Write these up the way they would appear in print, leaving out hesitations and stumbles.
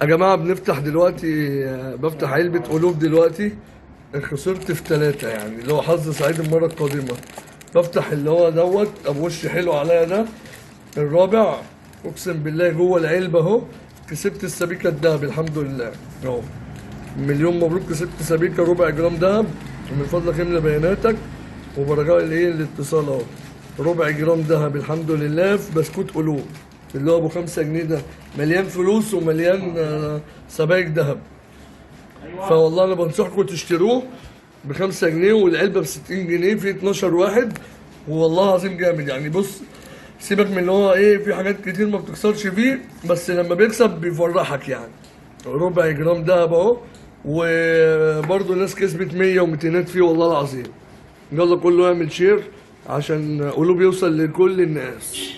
يا جماعة بنفتح دلوقتي، بفتح علبة قلوب دلوقتي. خسرت في 3 يعني، اللي هو حظ سعيد المرة القادمة. بفتح اللي هو دوت أبو وش حلو عليا ده، الرابع. أقسم بالله جوه العلبة أهو. كسبت السبيكة الدهب الحمد لله أهو. مليون مبروك، كسبت سبيكة ربع جرام دهب. ومن فضلك املى بياناتك وبرجاء الاتصال اهو. ربع جرام دهب الحمد لله في بسكوت قلوب، اللي هو ابو 5 جنيه ده. مليان فلوس ومليان سبايك دهب. فوالله انا بنصحكم تشتروه ب5 جنيه، والعلبه ب60 جنيه، في 12 واحد. والله العظيم جامد يعني. بص، سيبك من اللي هو ايه، في حاجات كتير ما بتخسرش فيه، بس لما بيكسب بيفرحك يعني. ربع جرام دهب اهو. وبرضه الناس كسبت 100 و200 فيه والله العظيم. يلا كله يعمل شير عشان قلوب يوصل لكل الناس.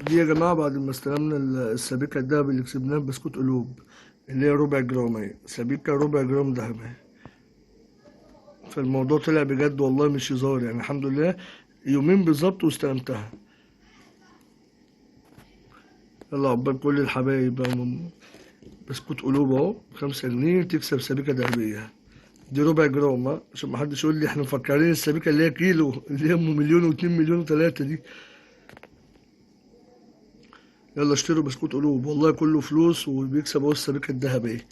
دي يا جماعة بعد ما استلمنا السبيكة الدهب اللي كسبناها بسكوت قلوب، اللي هي ربع جرام اهي، سبيكة ربع جرام دهب اهي. فالموضوع طلع بجد والله مش هزار يعني، الحمد لله. يومين بالظبط واستلمتها. يلا عقبال كل الحبايب بقى بسكوت قلوب اهو، ب5 جنيه تكسب سبيكة ذهبية. دي ربع جرام ها، عشان محدش يقول لي احنا مفكرين السبيكة اللي هي كيلو، اللي هي ام مليون واتنين مليون وتلاتة دي. يلا اشتروا بسكوت قلوب، والله كله فلوس وبيكسب اهو السبيكة الذهبية.